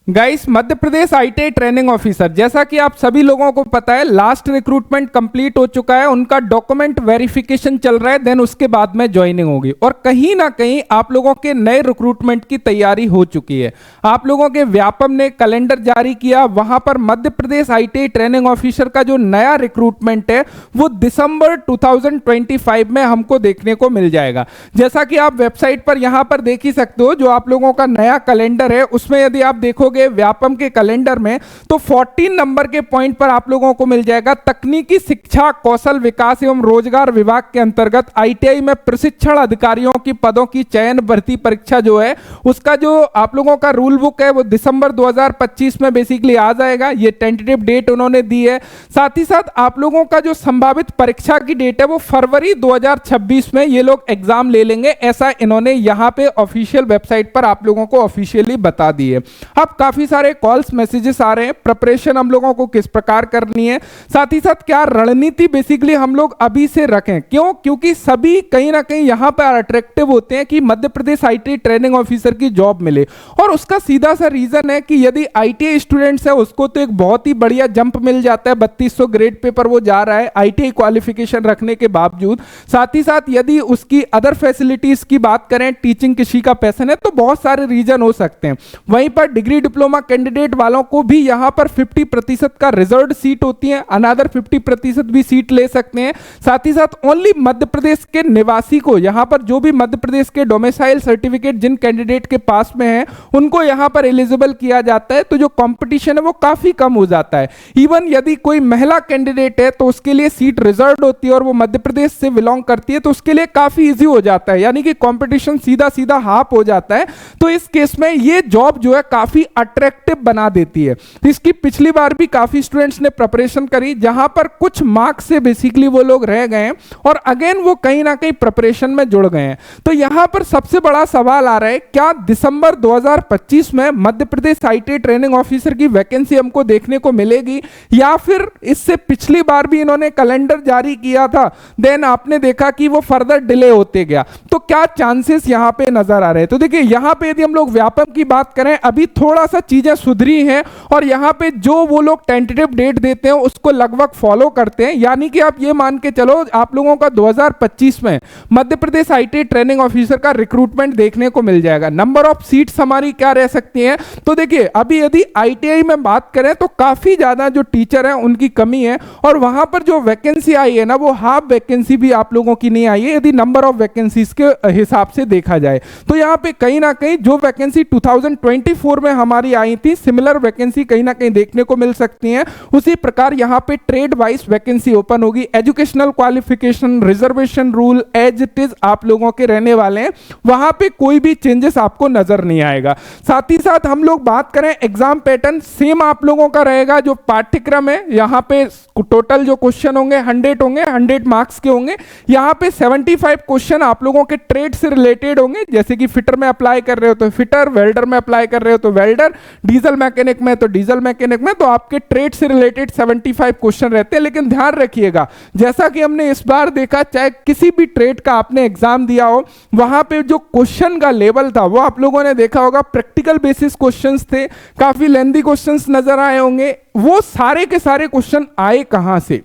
Guys, Madhya Pradesh ITI training officer, जैसा कि आप सभी लोगों को पता है, लास्ट रिक्रूटमेंट कंप्लीट हो चुका है। उनका डॉक्यूमेंट वेरिफिकेशन चल रहा है, देन उसके बाद में ज्वाइनिंग होगी। और कहीं ना कहीं आप लोगों के नए रिक्रूटमेंट की तैयारी हो चुकी है। आप लोगों के व्यापम ने कैलेंडर जारी किया, वहां पर Madhya Pradesh ITI training officer का जो नया रिक्रूटमेंट है वो दिसंबर 2025 में हमको देखने को मिल जाएगा। जैसा कि आप वेबसाइट पर यहां पर देख ही सकते हो, जो आप लोगों का नया कैलेंडर है उसमें यदि आप देखोगे व्यापम के कैलेंडर में, तो 14 नंबर के पॉइंट पर आप लोगों को मिल जाएगा तकनीकी शिक्षा कौशल विकास एवं रोजगार विभाग के अंतर्गत आईटीआई में प्रशिक्षण अधिकारियों की पदों की चयन भर्ती परीक्षा जो है उसका जो आप लोगों का रूल बुक है वो दिसंबर 2025 में बेसिकली आ जाएगा। ये टेंटेटिव डेट उन्होंने दी है। साथ ही साथ आप लोगों का जो संभावित परीक्षा की डेट है वो फरवरी 2026 में ये लोग एग्जाम ले लेंगे, ऐसा इन्होंने यहां पे ऑफिशियल वेबसाइट पर आप लोगों को ऑफिशियली बता दी है। अब काफी सारे कॉल्स मैसेजेस आ रहे हैं, प्रिपरेशन हम लोगों को किस प्रकार करनी है, साथ ही साथ क्या रणनीति बेसिकली हम लोग अभी से रखें। क्यों? क्योंकि सभी कहीं ना कहीं यहां पर अट्रैक्टिव होते हैं कि Madhya Pradesh ITI training officer की जॉब मिले। और उसका सीधा सा रीजन है कि यदि आईटीआई स्टूडेंट्स है उसको तो एक बहुत ही बढ़िया जंप मिल जाता है, 3200 ग्रेड पे पर वो जा रहा है आईटीआई क्वालिफिकेशन रखने के बावजूद। साथ ही साथ यदि उसकी अदर फैसिलिटीज की बात करें, टीचिंग किसी का पैशन है, तो बहुत सारे रीजन हो सकते हैं। वहीं पर डिग्री डिप्लोमा कैंडिडेट वालों को भी यहां पर 50% का रिजर्व्ड सीट होती है, अनदर 50% भी सीट ले सकते हैं। साथ ही साथ ओनली मध्य प्रदेश के निवासी को, यहां पर जो भी मध्य प्रदेश के डोमिसाइल सर्टिफिकेट जिन कैंडिडेट के पास में है उनको यहां पर एलिजिबल किया जाता है। तो जो कंपटीशन है वो काफी कम हो जाता है। इवन यदि कोई महिला कैंडिडेट है तो उसके लिए सीट रिजर्व्ड होती है और वो मध्य प्रदेश से बिलोंग करती है, तो उसके लिए काफी इजी हो जाता है, यानी कि कंपटीशन सीधा सीधा हाफ हो जाता है। तो इस केस में ये जॉब जो है काफी अट्रैक्टिव बना देती है। तो इसकी पिछली बार भी काफी स्टूडेंट्स ने प्रिपरेशन करी, जहां पर कुछ मार्क्स से बेसिकली वो लोग रह गए हैं और अगेन वो कहीं ना कहीं प्रिपरेशन में जुड़ गए हैं। तो यहां पर सबसे बड़ा सवाल आ रहा है, क्या दिसंबर 2025 में Madhya Pradesh ITI training officer की वैकेंसी हमको देखने को मिलेगी, या फिर इससे पिछली बार भी इन्होंने कैलेंडर जारी किया था, देन आपने देखा कि वो फर्दर डिले होते गया। तो क्या चांसेस यहां पे नजर आ रहे हैं? तो देखिए, यहां पे यदि हम लोग व्यापम की बात करें, अभी थोड़ा सा चीजें सुधरी हैं और यहां पे जो वो लोग टेंटेटिव डेट देते हैं उसको लगभग फॉलो करते हैं। यानी कि आप ये मान के चलो, आप लोगों का 2025 में Madhya Pradesh ITI training officer का रिक्रूटमेंट देखने को मिल जाएगा। नंबर ऑफ सीट्स हमारी क्या रह सकती हैं? तो देखिए, अभी यदि आईटीआई में बात करें तो काफी ज्यादा जो टीचर हैं उनकी कमी है, और वहां पर जो वैकेंसी आई है ना वो हाफ वैकेंसी भी आप लोगों की नहीं आई है यदि नंबर ऑफ वैकेंसीज के हिसाब से देखा जाए। तो यहां पे कहीं ना कहीं जो वैकेंसी 2024 में हमारी आई थी, सिमिलर वैकेंसी कहीं ना कहीं देखने को मिल सकती हैं। उसी प्रकार यहां पे ट्रेड वाइज वैकेंसी ओपन होगी। Educational qualification, reservation rule as it is आप लोगों के रहने वाले हैं, वहां पे कोई भी चेंजेस आपको नजर नहीं आएगा। साथ ही साथ हम लोग बात करें एग्जाम पैटर्न, सेम आप लोगों का रहेगा। जो पाठ्यक्रम है, यहां पे टोटल जो क्वेश्चन होंगे 100 होंगे, 100 मार्क्स के होंगे। यहां पे 75 क्वेश्चन आप लोगों के ट्रेड से रिलेटेड होंगे, जैसे कि फिटर में अप्लाई कर रहे हो तो फिटर, वेल्डर में अप्लाई कर रहे हो तो वेल्डर, डीजल मैकेनिक में तो डीजल मैकेनिक में, तो आपके ट्रेड से रिलेटेड 75 क्वेश्चन रहते हैं। लेकिन ध्यान रखिएगा, जैसा कि हमने इस बार देखा, चाहे किसी भी ट्रेड का आपने एग्जाम दिया हो, वहां पे जो क्वेश्चन का लेवल था वो आप लोगों ने देखा होगा, प्रैक्टिकल बेसिस क्वेश्चंस थे, काफी लेंथी क्वेश्चंस नजर आए होंगे। वो सारे के सारे क्वेश्चन आए कहां से?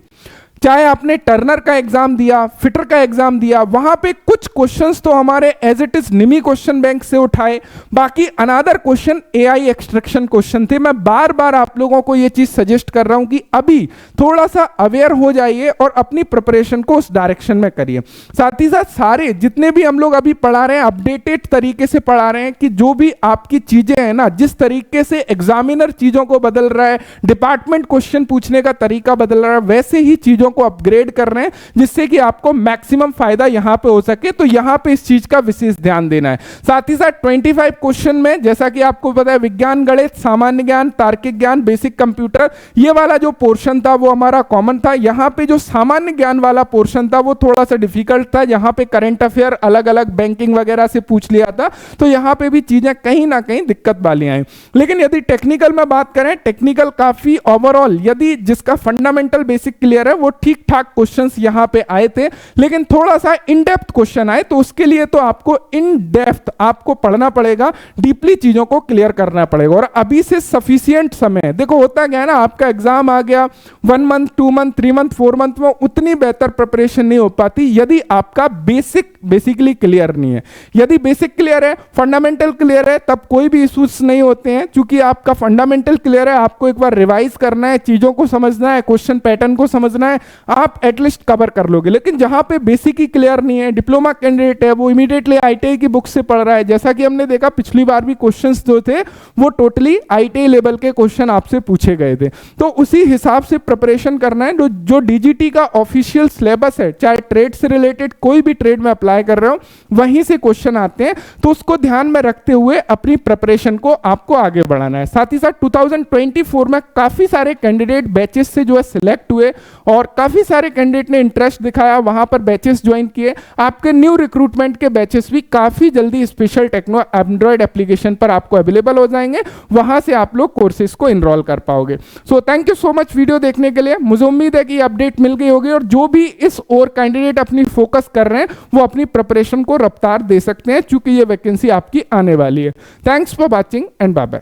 चाहे आपने टर्नर का एग्जाम दिया, फिटर का एग्जाम दिया, वहां पे कुछ क्वेश्चंस तो हमारे एज इट इज निमी क्वेश्चन बैंक से उठाए, बाकी another question AI extraction question थे। मैं बार बार आप लोगों को यह चीज सजेस्ट कर रहा हूं कि अभी थोड़ा सा अवेयर हो जाइए और अपनी प्रिपरेशन को उस डायरेक्शन में करिए। साथ ही साथ सारे जितने भी हम लोग अभी पढ़ा रहे हैं, अपडेटेड तरीके से पढ़ा रहे हैं कि जो भी आपकी चीजें हैं ना, जिस तरीके से एग्जामिनर चीजों को बदल रहा है, डिपार्टमेंट क्वेश्चन पूछने का तरीका बदल रहा है, वैसे ही चीजों को अपग्रेड कर रहे हैं, जिससे कि आपको मैक्सिमम फायदा यहां पे हो सके। तो यहां पे इस चीज का विशेष ध्यान देना है। साथ ही साथ 25 क्वेश्चन में, जैसा कि आपको पता है, विज्ञान, गणित, सामान्य ज्ञान, तार्किक ज्ञान, बेसिक कंप्यूटर, ये वाला जो पोर्शन था वो हमारा कॉमन था। यहां पे जो सामान्य ज्ञान वाला पोर्शन था वो थोड़ा सा डिफिकल्ट था। यहां पे करंट अफेयर अलग अलग बैंकिंग वगैरह से पूछ लिया था, तो यहां पे भी चीजें कहीं ना कहीं दिक्कत वाली आई। लेकिन यदि टेक्निकल में बात करें, टेक्निकल काफी ओवरऑल, यदि जिसका फंडामेंटल बेसिक क्लियर है वो ठीक ठाक क्वेश्चंस यहाँ पे आए थे, लेकिन थोड़ा सा इन डेप्थ क्वेश्चन आए, तो उसके लिए तो आपको इन डेप्थ आपको पढ़ना पड़ेगा, डीपली चीजों को क्लियर करना पड़ेगा। और अभी से सफिशियंट समय है। देखो होता क्या है ना, आपका एग्जाम आ गया 1 मंथ 2 मंथ 3 मंथ 4 मंथ में उतनी बेहतर प्रिपरेशन नहीं हो पाती यदि आपका बेसिकली क्लियर नहीं है। यदि बेसिक क्लियर है, फंडामेंटल क्लियर है, तब कोई भी इश्यूज नहीं होते हैं, क्योंकि आपका फंडामेंटल क्लियर है, आपको एक बार रिवाइज करना है, चीजों को समझना है, क्वेश्चन पैटर्न को समझना है, आप एटलीस्ट कवर कर लोगे। लेकिन जहां पे बेसिक ही क्लियर नहीं है, डिप्लोमा कैंडिडेट है, वो इमीडिएटली आईटीआई की बुक से पढ़ रहा है, जैसा कि हमने देखा पिछली बार भी क्वेश्चंस जो थे वो टोटली आईटीआई लेवल के क्वेश्चन आपसे पूछे गए थे। तो उसी हिसाब से प्रिपरेशन करना है। जो डीजीटी का ऑफिशियल सिलेबस है, चाहे ट्रेड से रिलेटेड कोई भी ट्रेड में अप्लाई कर रहे हो, वहीं से क्वेश्चन आते हैं, तो उसको ध्यान में रखते हुए अपनी प्रिपरेशन को आपको आगे बढ़ाना है। साथ ही साथ 2024 में काफी सारे कैंडिडेट बैचेस से जो है सिलेक्ट हुए और काफी सारे कैंडिडेट ने इंटरेस्ट दिखाया, वहां पर बैचेस ज्वाइन किए। आपके न्यू रिक्रूटमेंट के बैचेस भी काफी जल्दी स्पेशल टेक्नो एंड्रॉइड एप्लीकेशन पर आपको अवेलेबल हो जाएंगे, वहां से आप लोग कोर्सेज को इनरोल कर पाओगे। So thank you so much video देखने के लिए। मुझे उम्मीद है कि अपडेट मिल गई होगी, और जो भी इस और कैंडिडेट अपनी फोकस कर रहे हैं वो अपनी प्रिपरेशन को रफ्तार दे सकते हैं, क्योंकि ये वैकेंसी आपकी आने वाली है। Thanks for watching and bye bye.